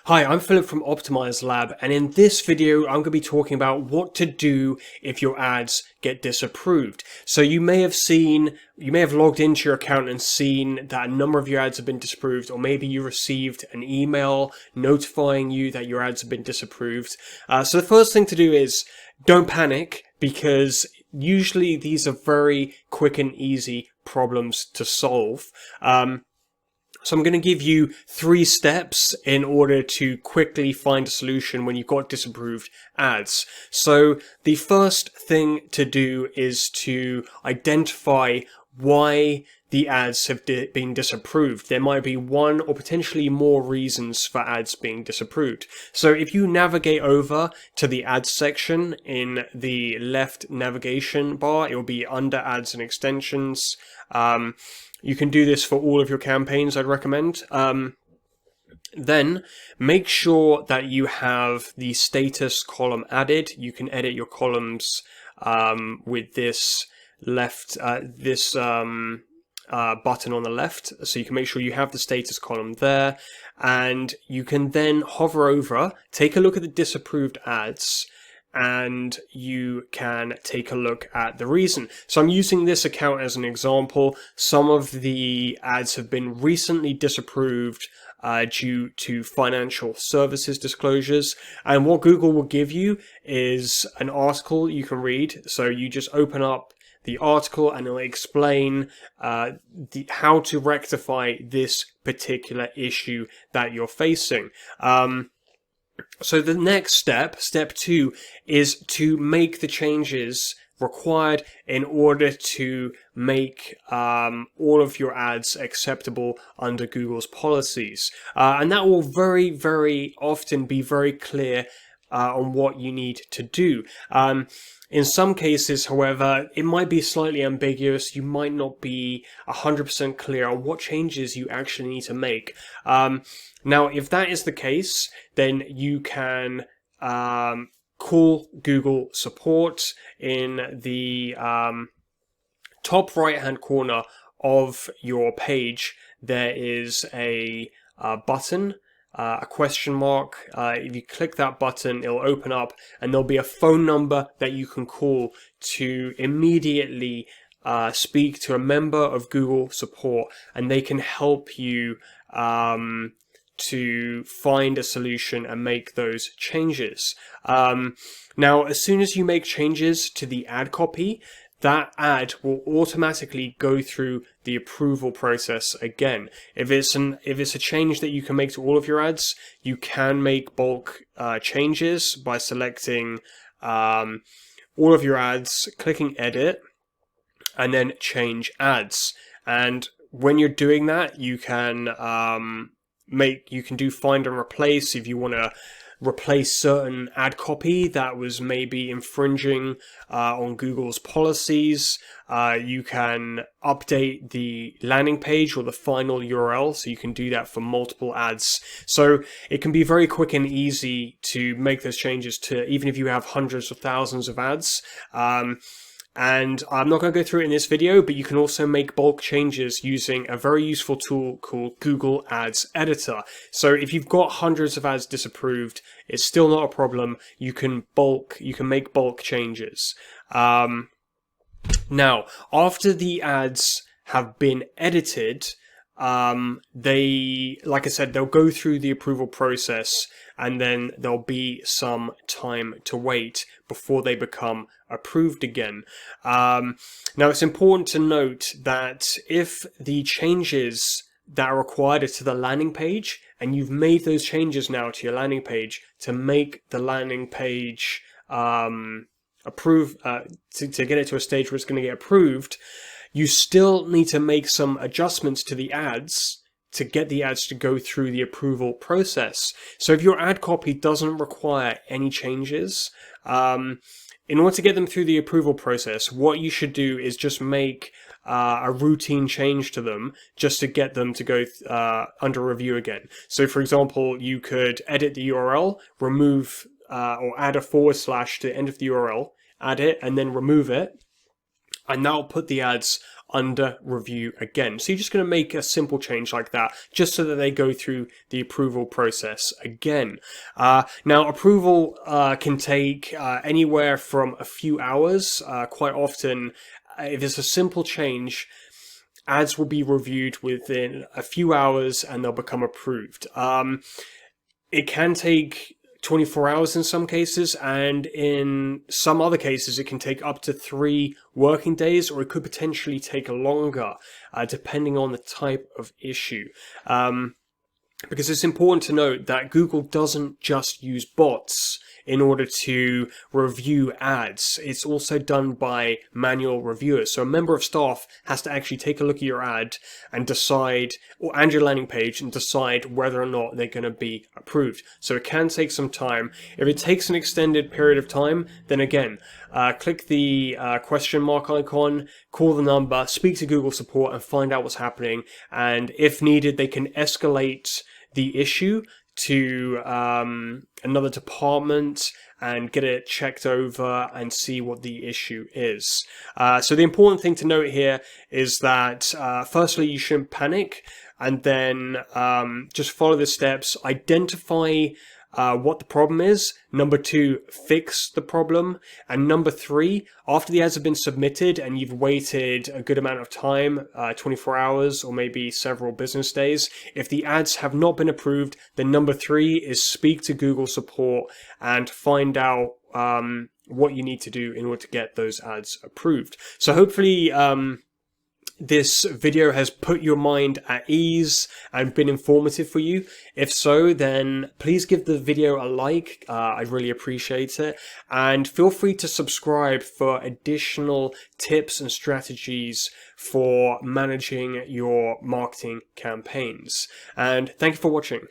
Hi, I'm Philip from Optimize Lab, and in this video, I'm going to be talking about what to do if your ads get disapproved. So you may have logged into your account and seen that a number of your ads have been disapproved, or maybe you received an email notifying you that your ads have been disapproved. So the first thing to do is don't panic, because usually these are very quick and easy problems to solve. So I'm going to give you 3 steps in order to quickly find a solution when you've got disapproved ads. So the first thing to do is to identify why the ads have been disapproved. There might be one or potentially more reasons for ads being disapproved. So if you navigate over to the ads section in the left navigation bar, it will be under ads and extensions. You can do this for all of your campaigns, I'd recommend. Then make sure that you have the status column added. You can edit your columns with this button on the left. So you can make sure you have the status column there, and you can then hover over, take a look at the disapproved ads, and you can take a look at the reason. So I'm using this account as an example. Some of the ads have been recently disapproved due to financial services disclosures. And what Google will give you is an article you can read. So you just open up the article and it'll explain how to rectify this particular issue that you're facing. So the next step 2, is to make the changes required in order to make all of your ads acceptable under Google's policies. And that will very, very often be very clear on what you need to do. In some cases, however, it might be slightly ambiguous. You might not be 100% clear on what changes you actually need to make. Now, if that is the case, then you can call Google support. In the top right-hand corner of your page, there is a button, a question mark. If you click that button, it'll open up and there'll be a phone number that you can call to immediately speak to a member of Google support, and they can help you to find a solution and make those changes. Now, as soon as you make changes to the ad copy, that ad will automatically go through the approval process again. If it's a change that you can make to all of your ads, you can make bulk changes by selecting all of your ads, clicking edit, and then change ads. And when you're doing that, you can do find and replace if you want to replace certain ad copy that was maybe infringing on Google's policies. You can update the landing page or the final URL, so you can do that for multiple ads. So it can be very quick and easy to make those changes to, even if you have hundreds of thousands of ads. And I'm not going to go through it in this video, but you can also make bulk changes using a very useful tool called Google Ads Editor. So if you've got hundreds of ads disapproved, it's still not a problem. You can make bulk changes. Now, after the ads have been edited, like I said, they'll go through the approval process, and then there'll be some time to wait before they become approved again. Now, it's important to note that if the changes that are required to the landing page, and you've made those changes now to your landing page to make the landing page approve, to get it to a stage where it's going to get approved, you still need to make some adjustments to the ads to get the ads to go through the approval process. So if your ad copy doesn't require any changes, in order to get them through the approval process, what you should do is just make a routine change to them just to get them to go under review again. So for example, you could edit the URL, remove or add a / to the end of the URL, add it, and then remove it. And that'll put the ads under review again. So you're just going to make a simple change like that, just so that they go through the approval process again. Now, approval can take anywhere from a few hours. Quite often, if it's a simple change, ads will be reviewed within a few hours and they'll become approved. It can take 24 hours in some cases, and in some other cases it can take up to 3 working days, or it could potentially take longer, depending on the type of issue. Because it's important to note that Google doesn't just use bots in order to review ads. It's also done by manual reviewers. So a member of staff has to actually take a look at your ad and decide, and your landing page, and decide whether or not they're going to be approved. So it can take some time. If it takes an extended period of time, then again, click the question mark icon, call the number, speak to Google support and find out what's happening. And if needed, they can escalate the issue to another department and get it checked over and see what the issue is. So the important thing to note here is that firstly, you shouldn't panic, and then just follow the steps. Identify what the problem is. Number 2, fix the problem. And number 3, after the ads have been submitted and you've waited a good amount of time, 24 hours or maybe several business days, if the ads have not been approved, then number 3 is speak to Google support and find out what you need to do in order to get those ads approved. So hopefully this video has put your mind at ease and been informative for you. If so, then please give the video a like. I'd really appreciate it. And feel free to subscribe for additional tips and strategies for managing your marketing campaigns. And thank you for watching.